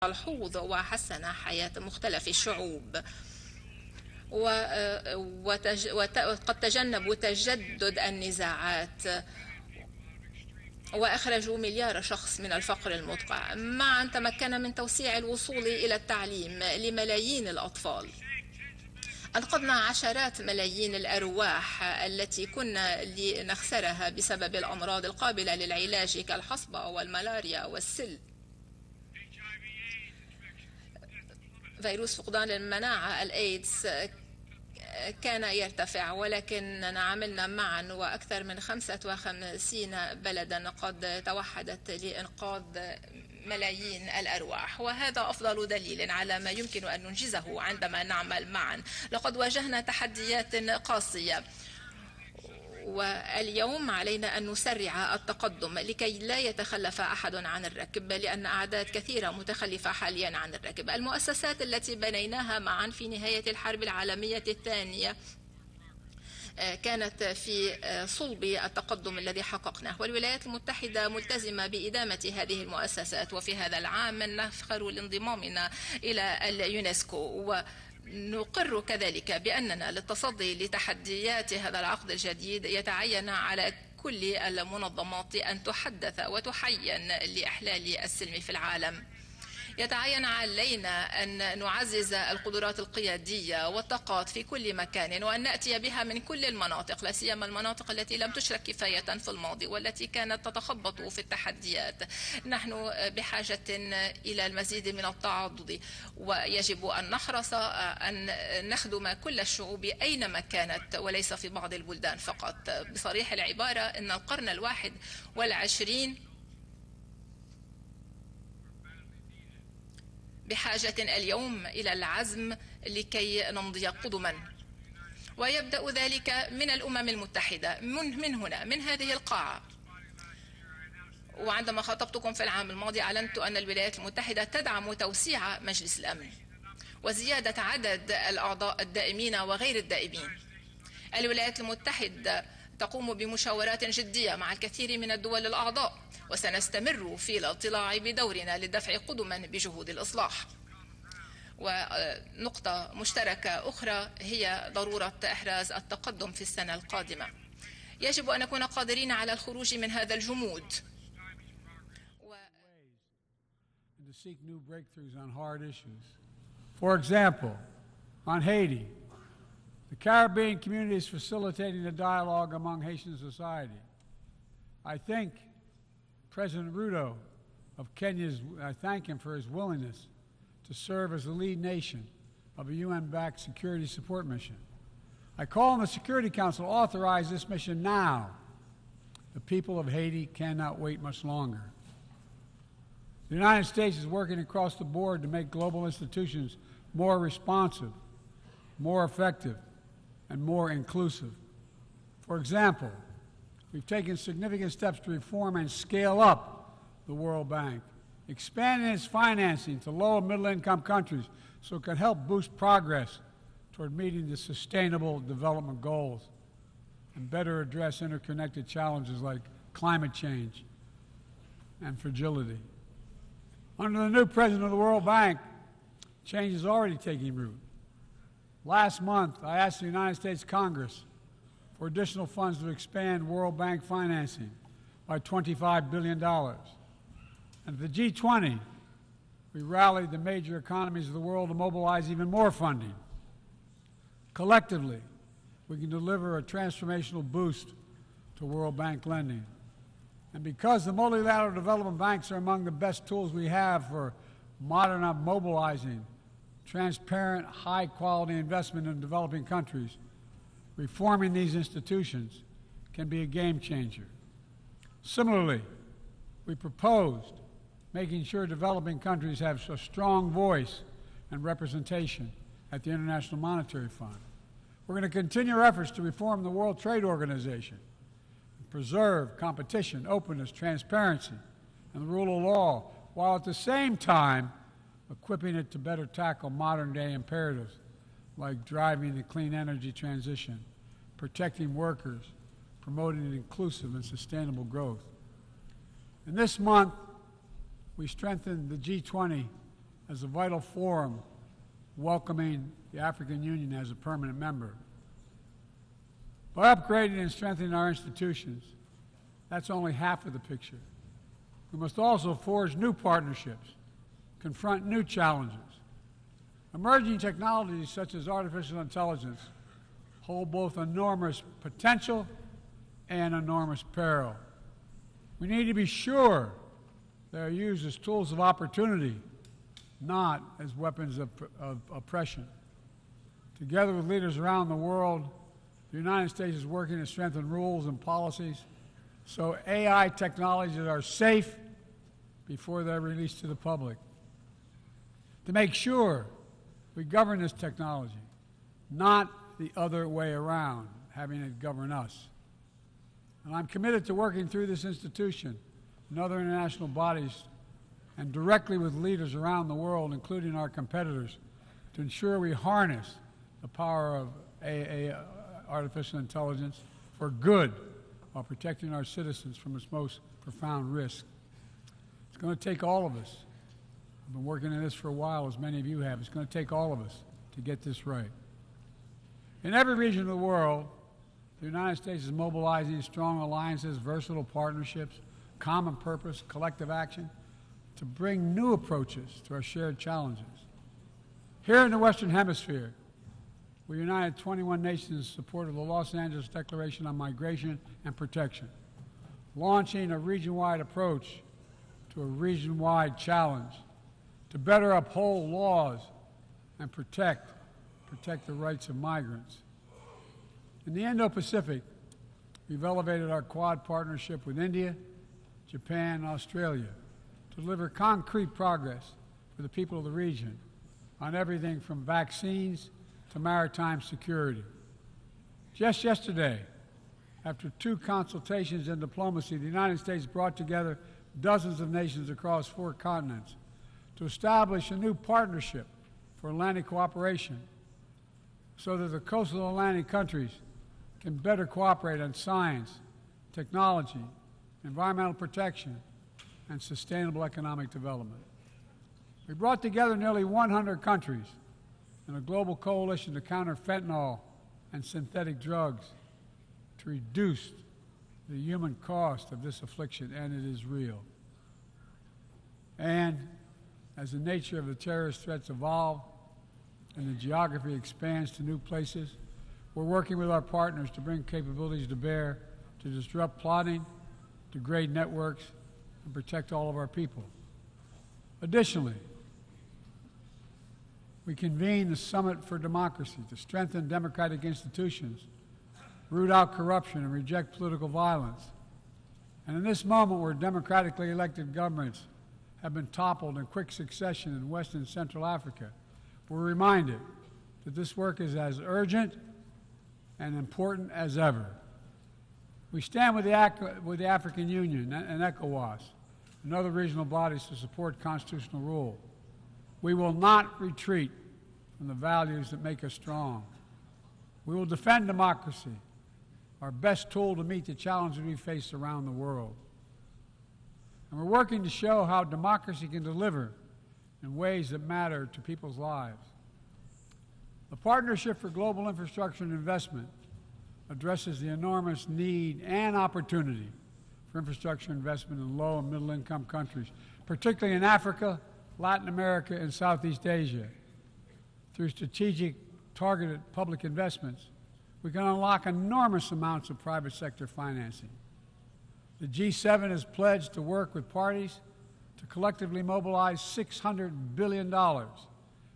الحوض وحسن حياة مختلف الشعوب، وقد تجنبوا تجدد النزاعات وأخرجوا مليار شخص من الفقر المدقع. معا تمكن من توسيع الوصول إلى التعليم لملايين الأطفال. أنقذنا عشرات ملايين الأرواح التي كنا لنخسرها بسبب الأمراض القابلة للعلاج كالحصبة والملاريا والسل. فيروس فقدان المناعة الإيدز كان يرتفع، ولكننا عملنا معا وأكثر من 55 بلدا قد توحدت لإنقاذ ملايين الأرواح، وهذا أفضل دليل على ما يمكن أن ننجزه عندما نعمل معا. لقد واجهنا تحديات قاسية، واليوم علينا أن نسرع التقدم لكي لا يتخلف أحد عن الركب، لأن أعداد كثيرة متخلفة حاليا عن الركب. المؤسسات التي بنيناها معا في نهاية الحرب العالمية الثانية كانت في صلب التقدم الذي حققناه، والولايات المتحدة ملتزمة بإدامة هذه المؤسسات. وفي هذا العام نفخر لانضمامنا إلى اليونسكو، ونقر كذلك بأننا للتصدي لتحديات هذا العقد الجديد يتعين على كل المنظمات أن تحدث وتحين لإحلال السلم في العالم. يتعين علينا أن نعزز القدرات القيادية والطاقات في كل مكان، وأن نأتي بها من كل المناطق، لا سيما المناطق التي لم تشرك كفاية في الماضي والتي كانت تتخبط في التحديات. نحن بحاجة إلى المزيد من التعاضد، ويجب أن نحرص أن نخدم كل الشعوب أينما كانت وليس في بعض البلدان فقط. بصريح العبارة، إن القرن 21 بحاجة اليوم إلى العزم لكي نمضي قدما، ويبدأ ذلك من الأمم المتحدة، من هنا، من هذه القاعة. وعندما خاطبتكم في العام الماضي أعلنت أن الولايات المتحدة تدعم توسيع مجلس الأمن وزيادة عدد الأعضاء الدائمين وغير الدائمين. الولايات المتحدة تقوم بمشاورات جدية مع الكثير من الدول الأعضاء، وسنستمر في الاطلاع بدورنا للدفع قدما بجهود الإصلاح. ونقطة مشتركة أخرى هي ضرورة إحراز التقدم في السنة القادمة. يجب أن نكون قادرين على الخروج من هذا الجمود. For example, on Haiti, the Caribbean community is facilitating a dialogue among Haitian society. I thank President Ruto of Kenya, I thank him for his willingness to serve as the lead nation of a UN-backed security support mission. I call on the Security Council to authorize this mission now. The people of Haiti cannot wait much longer. The United States is working across the board to make global institutions more responsive, more effective, and more inclusive. For example, we've taken significant steps to reform and scale up the World Bank, expanding its financing to low and middle-income countries so it can help boost progress toward meeting the Sustainable Development Goals and better address interconnected challenges like climate change and fragility. Under the new president of the World Bank, change is already taking root. Last month, I asked the United States Congress for additional funds to expand World Bank financing by $25 billion. And at the G20, we rallied the major economies of the world to mobilize even more funding. Collectively, we can deliver a transformational boost to World Bank lending. And because the multilateral development banks are among the best tools we have for mobilizing transparent, high-quality investment in developing countries, reforming these institutions can be a game changer. Similarly, we proposed making sure developing countries have a strong voice and representation at the International Monetary Fund. We're going to continue our efforts to reform the World Trade Organization, preserve competition, openness, transparency, and the rule of law, while at the same time equipping it to better tackle modern-day imperatives like driving the clean energy transition, protecting workers, promoting an inclusive and sustainable growth. And this month, we strengthened the G20 as a vital forum welcoming the African Union as a permanent member. By upgrading and strengthening our institutions, that's only half of the picture. We must also forge new partnerships, confront new challenges. Emerging technologies such as artificial intelligence hold both enormous potential and enormous peril. We need to be sure they are used as tools of opportunity, not as weapons of oppression. Together with leaders around the world, the United States is working to strengthen rules and policies so AI technologies are safe before they're released to the public. To make sure we govern this technology, not the other way around, having it govern us. And I'm committed to working through this institution and other international bodies and directly with leaders around the world, including our competitors, to ensure we harness the power of artificial intelligence for good while protecting our citizens from its most profound risk. It's going to take all of us. I've been working on this for a while, as many of you have. It's going to take all of us to get this right. In every region of the world, the United States is mobilizing strong alliances, versatile partnerships, common purpose, collective action to bring new approaches to our shared challenges. Here in the Western Hemisphere, we united 21 nations in support of the Los Angeles Declaration on Migration and Protection, launching a region-wide approach to a region-wide challenge to better uphold laws and protect the rights of migrants. In the Indo-Pacific, we've elevated our Quad partnership with India, Japan, and Australia to deliver concrete progress for the people of the region on everything from vaccines to maritime security. Just yesterday, after 2 consultations in diplomacy, the United States brought together dozens of nations across 4 continents to establish a new partnership for Atlantic cooperation so that the coastal Atlantic countries can better cooperate on science, technology, environmental protection, and sustainable economic development. We brought together nearly 100 countries in a global coalition to counter fentanyl and synthetic drugs to reduce the human cost of this affliction, and it is real. And as the nature of the terrorist threats evolve and the geography expands to new places, we're working with our partners to bring capabilities to bear to disrupt plotting, degrade networks, and protect all of our people. Additionally, we convened the Summit for Democracy to strengthen democratic institutions, root out corruption, and reject political violence. And in this moment where democratically elected governments have been toppled in quick succession in West and Central Africa, we're reminded that this work is as urgent and important as ever. We stand with the African Union and ECOWAS and other regional bodies to support constitutional rule. We will not retreat from the values that make us strong. We will defend democracy, our best tool to meet the challenges we face around the world. And we're working to show how democracy can deliver in ways that matter to people's lives. The Partnership for Global Infrastructure and Investment addresses the enormous need and opportunity for infrastructure investment in low and middle income countries, particularly in Africa, Latin America, and Southeast Asia. Through strategic, targeted public investments, we can unlock enormous amounts of private sector financing. The G7 has pledged to work with parties to collectively mobilize $600 billion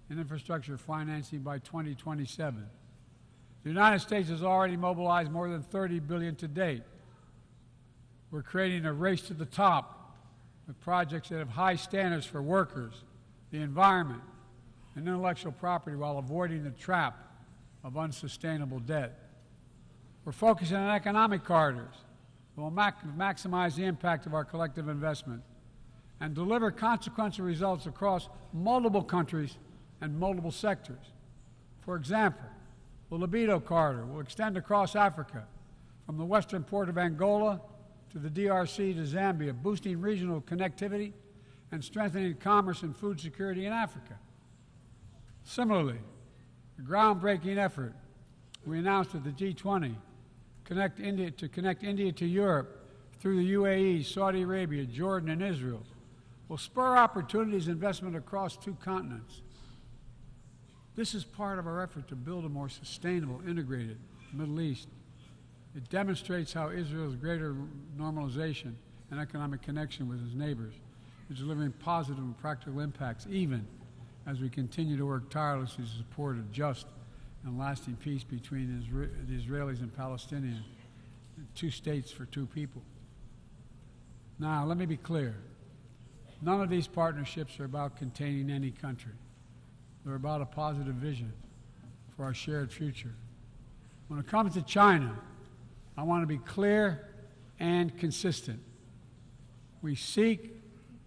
in infrastructure financing by 2027. The United States has already mobilized more than $30 billion to date. We're creating a race to the top with projects that have high standards for workers, the environment, and intellectual property while avoiding the trap of unsustainable debt. We're focusing on economic corridors that will maximize the impact of our collective investment and deliver consequential results across multiple countries and multiple sectors. For example, the Libido Corridor will extend across Africa from the western port of Angola to the DRC to Zambia, boosting regional connectivity and strengthening commerce and food security in Africa. Similarly, the groundbreaking effort we announced at the G20 to connect India to Europe through the UAE, Saudi Arabia, Jordan, and Israel will spur opportunities and investment across two continents. This is part of our effort to build a more sustainable, integrated Middle East. It demonstrates how Israel's greater normalization and economic connection with its neighbors is delivering positive and practical impacts, even as we continue to work tirelessly to support a just and lasting peace between the Israelis and Palestinians, two states for two people. Now, let me be clear. None of these partnerships are about containing any country. They're about a positive vision for our shared future. When it comes to China, I want to be clear and consistent. We seek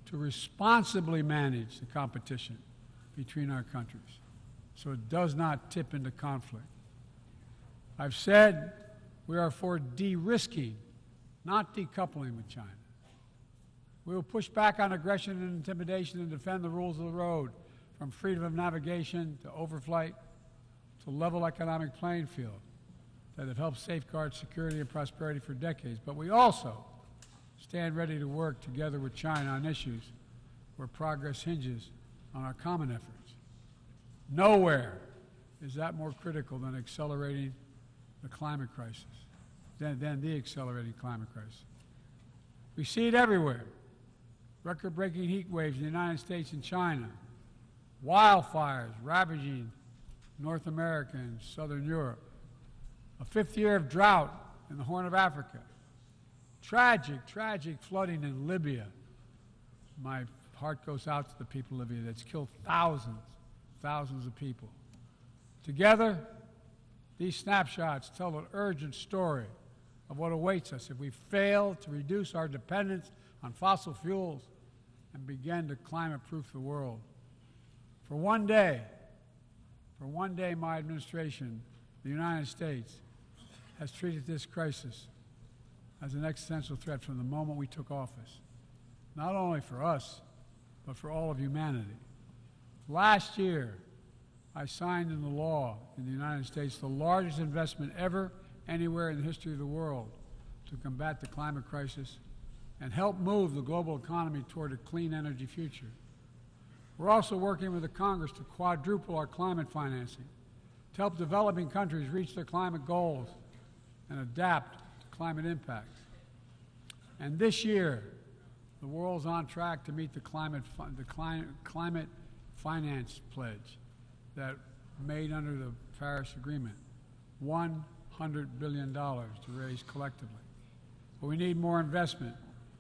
to responsibly manage the competition between our countries so it does not tip into conflict. I've said we are for de-risking, not decoupling with China. We will push back on aggression and intimidation and defend the rules of the road, from freedom of navigation to overflight to level economic playing field that have helped safeguard security and prosperity for decades. But we also stand ready to work together with China on issues where progress hinges on our common efforts. Nowhere is that more critical than accelerating the climate crisis, than the accelerating climate crisis. We see it everywhere. Record-breaking heat waves in the United States and China, wildfires ravaging North America and Southern Europe, a fifth year of drought in the Horn of Africa, tragic flooding in Libya. My heart goes out to the people of Libya. That's killed thousands of people. Together, these snapshots tell an urgent story of what awaits us if we fail to reduce our dependence on fossil fuels and begin to climate-proof the world. For one day, my administration, the United States, has treated this crisis as an existential threat from the moment we took office, not only for us, but for all of humanity. Last year, I signed into law in the United States the largest investment ever anywhere in the history of the world to combat the climate crisis and help move the global economy toward a clean energy future. We're also working with the Congress to quadruple our climate financing to help developing countries reach their climate goals and adapt to climate impacts. And this year, the world's on track to meet the climate finance pledge that made under the Paris Agreement, $100 billion to raise collectively. But we need more investment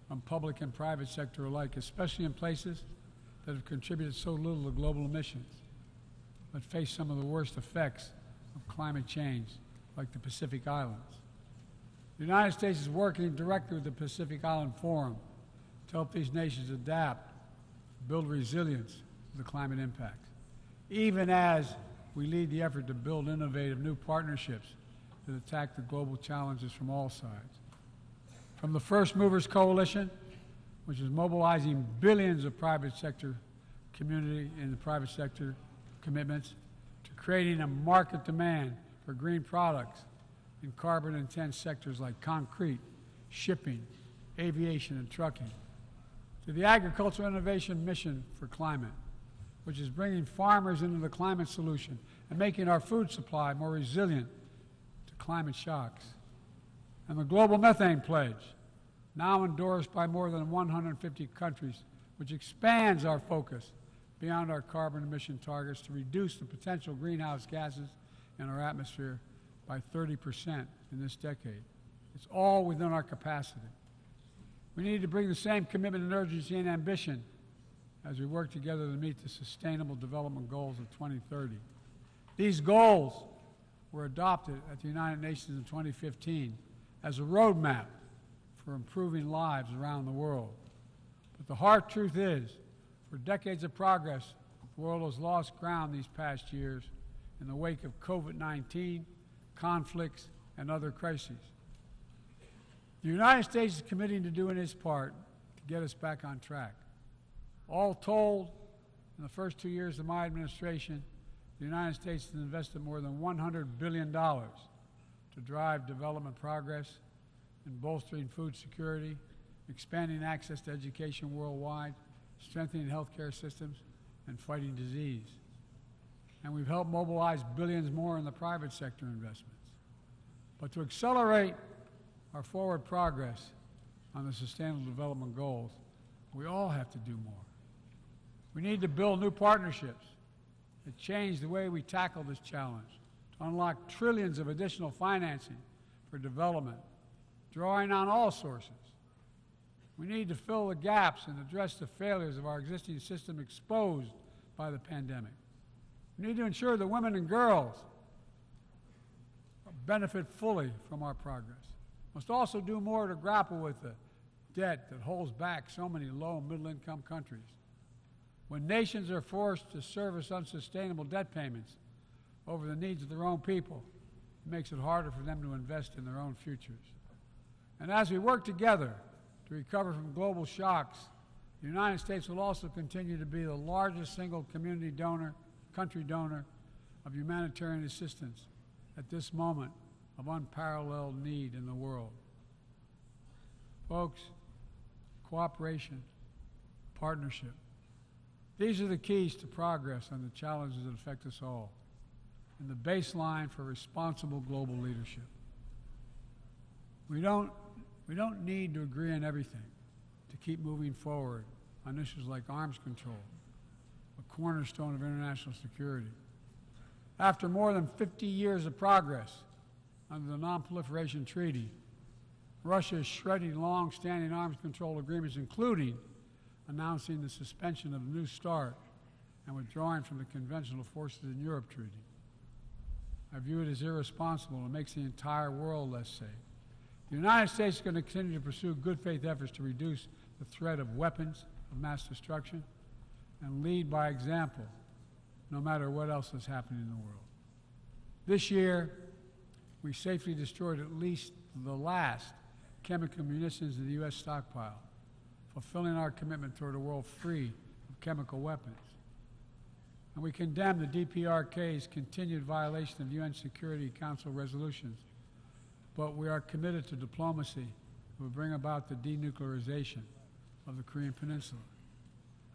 from public and private sector alike, especially in places that have contributed so little to global emissions, but face some of the worst effects of climate change, like the Pacific Islands. The United States is working directly with the Pacific Island Forum to help these nations adapt, build resilience to the climate impacts, even as we lead the effort to build innovative new partnerships that attack the global challenges from all sides. From the First Movers Coalition, which is mobilizing billions of private sector community and the private sector commitments, to creating a market demand for green products in carbon-intense sectors like concrete, shipping, aviation, and trucking, to the Agricultural Innovation Mission for Climate, which is bringing farmers into the climate solution and making our food supply more resilient to climate shocks, and the Global Methane Pledge, now endorsed by more than 150 countries, which expands our focus beyond our carbon emission targets to reduce the potential greenhouse gases in our atmosphere by 30% in this decade. It's all within our capacity. We need to bring the same commitment and urgency and ambition as we work together to meet the Sustainable Development Goals of 2030. These goals were adopted at the United Nations in 2015 as a roadmap for improving lives around the world. But the hard truth is, for decades of progress, the world has lost ground these past years in the wake of COVID-19, conflicts, and other crises. The United States is committing to doing its part to get us back on track. All told, in the first 2 years of my administration, the United States has invested more than $100 billion to drive development progress in bolstering food security, expanding access to education worldwide, strengthening healthcare systems, and fighting disease. And we've helped mobilize billions more in the private sector investments. But to accelerate our forward progress on the Sustainable Development Goals, we all have to do more. We need to build new partnerships that change the way we tackle this challenge, to unlock trillions of additional financing for development, drawing on all sources. We need to fill the gaps and address the failures of our existing system exposed by the pandemic. We need to ensure that women and girls benefit fully from our progress. We must also do more to grapple with the debt that holds back so many low and middle-income countries. When nations are forced to service unsustainable debt payments over the needs of their own people, it makes it harder for them to invest in their own futures. And as we work together to recover from global shocks, the United States will also continue to be the largest single country donor of humanitarian assistance at this moment of unparalleled need in the world. Folks, cooperation, partnership, these are the keys to progress on the challenges that affect us all, and the baseline for responsible global leadership. We don't need to agree on everything to keep moving forward on issues like arms control, a cornerstone of international security. After more than 50 years of progress under the Non-Proliferation Treaty, Russia is shredding long-standing arms control agreements, including announcing the suspension of the New START and withdrawing from the Conventional Forces in Europe Treaty. I view it as irresponsible and makes the entire world less safe. The United States is going to continue to pursue good faith efforts to reduce the threat of weapons of mass destruction and lead by example, no matter what else is happening in the world. This year, we safely destroyed at least the last chemical munitions in the U.S. stockpile, fulfilling our commitment toward a world free of chemical weapons. And we condemn the DPRK's continued violation of UN Security Council resolutions, but we are committed to diplomacy that will bring about the denuclearization of the Korean Peninsula.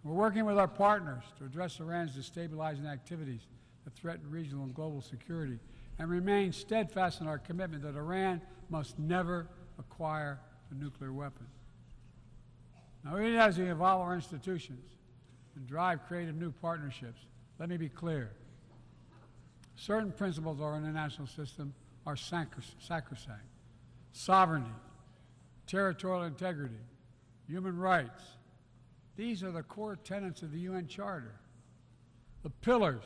We're working with our partners to address Iran's destabilizing activities that threaten regional and global security, and remain steadfast in our commitment that Iran must never acquire a nuclear weapon. Now, even as we evolve our institutions and drive creative new partnerships, let me be clear. Certain principles of our international system are sacrosanct. Sovereignty, territorial integrity, human rights. These are the core tenets of the UN Charter, the pillars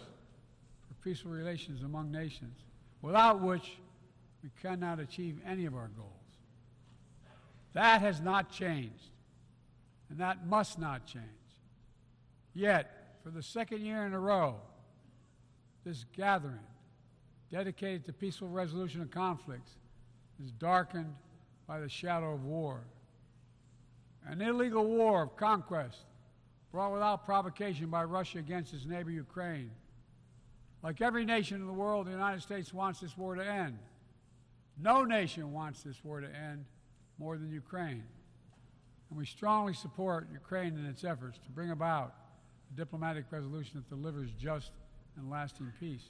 for peaceful relations among nations, without which we cannot achieve any of our goals. That has not changed, and that must not change. Yet, for the second year in a row, this gathering, dedicated to peaceful resolution of conflicts, is darkened by the shadow of war. An illegal war of conquest brought without provocation by Russia against its neighbor Ukraine. Like every nation in the world, the United States wants this war to end. No nation wants this war to end more than Ukraine. And we strongly support Ukraine in its efforts to bring about a diplomatic resolution that delivers just and lasting peace.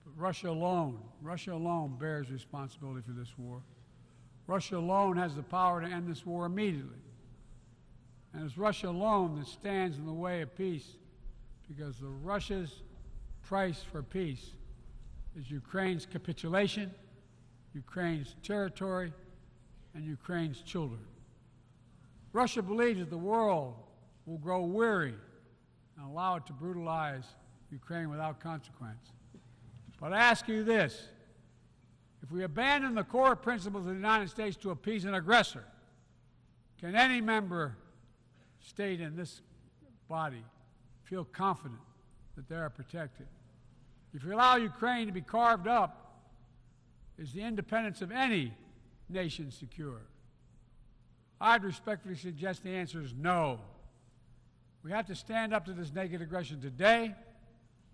But Russia alone bears responsibility for this war. Russia alone has the power to end this war immediately. And it's Russia alone that stands in the way of peace, because Russia's price for peace is Ukraine's capitulation, Ukraine's territory, and Ukraine's children. Russia believes that the world will grow weary and allow it to brutalize Ukraine without consequence. But I ask you this: if we abandon the core principles of the United States to appease an aggressor, can any member state in this body feel confident that they are protected? If we allow Ukraine to be carved up, is the independence of any nation secure? I'd respectfully suggest the answer is no. We have to stand up to this naked aggression today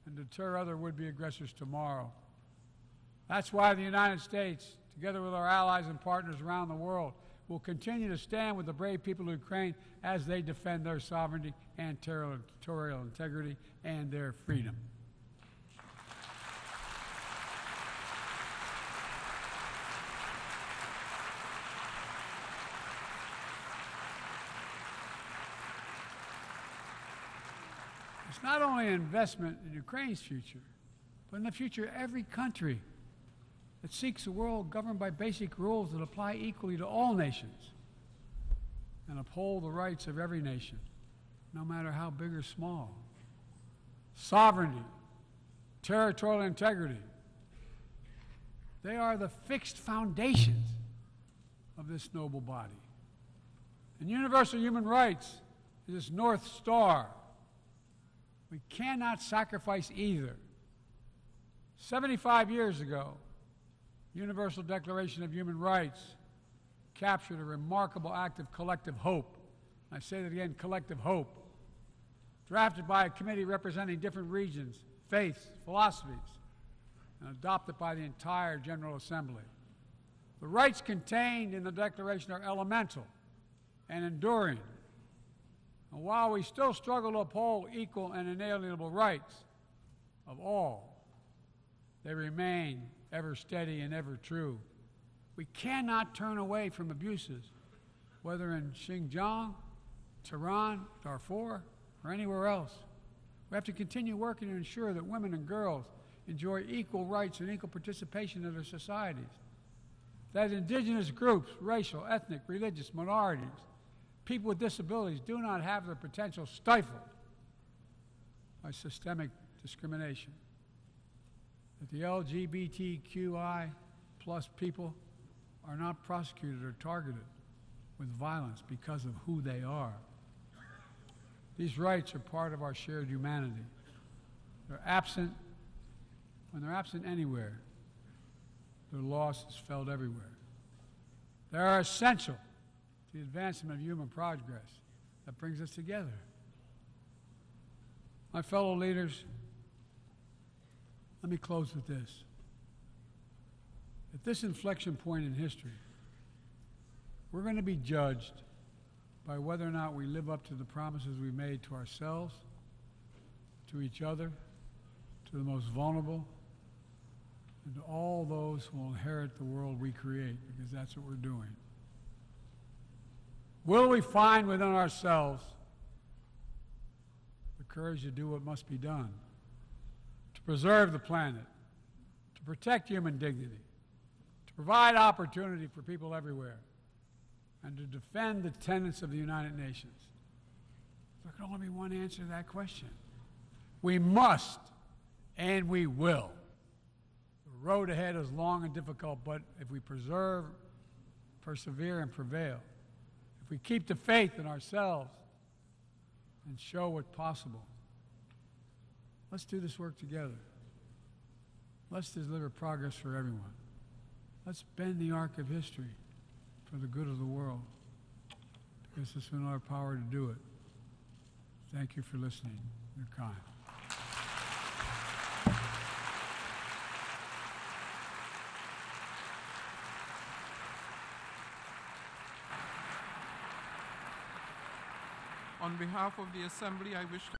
and deter other would-be aggressors tomorrow. That's why the United States, together with our allies and partners around the world, will continue to stand with the brave people of Ukraine as they defend their sovereignty and territorial integrity and their freedom. It's not only an investment in Ukraine's future, but in the future of every country that seeks a world governed by basic rules that apply equally to all nations and uphold the rights of every nation, no matter how big or small. Sovereignty, territorial integrity, they are the fixed foundations of this noble body. And universal human rights is its North Star. We cannot sacrifice either. 75 years ago, the Universal Declaration of Human Rights captured a remarkable act of collective hope. I say that again, collective hope. Drafted by a committee representing different regions, faiths, philosophies, and adopted by the entire General Assembly. The rights contained in the Declaration are elemental and enduring. And while we still struggle to uphold equal and inalienable rights of all, they remain ever steady and ever true. We cannot turn away from abuses, whether in Xinjiang, Tehran, Darfur, or anywhere else. We have to continue working to ensure that women and girls enjoy equal rights and equal participation in their societies, that indigenous groups, racial, ethnic, religious minorities, people with disabilities do not have their potential stifled by systemic discrimination, that the LGBTQI plus people are not prosecuted or targeted with violence because of who they are. These rights are part of our shared humanity. They're absent. When they're absent anywhere, their loss is felt everywhere. They are essential to the advancement of human progress that brings us together. My fellow leaders, let me close with this. At this inflection point in history, we're going to be judged by whether or not we live up to the promises we made to ourselves, to each other, to the most vulnerable, and to all those who will inherit the world we create, because that's what we're doing. Will we find within ourselves the courage to do what must be done, to preserve the planet, to protect human dignity, to provide opportunity for people everywhere, and to defend the tenets of the United Nations? There can only be one answer to that question. We must, and we will. The road ahead is long and difficult, but if we persevere, and prevail, if we keep the faith in ourselves and show what's possible, let's do this work together. Let's deliver progress for everyone. Let's bend the arc of history for the good of the world, because it's in our power to do it. Thank you for listening. You're kind. On behalf of the Assembly, I wish to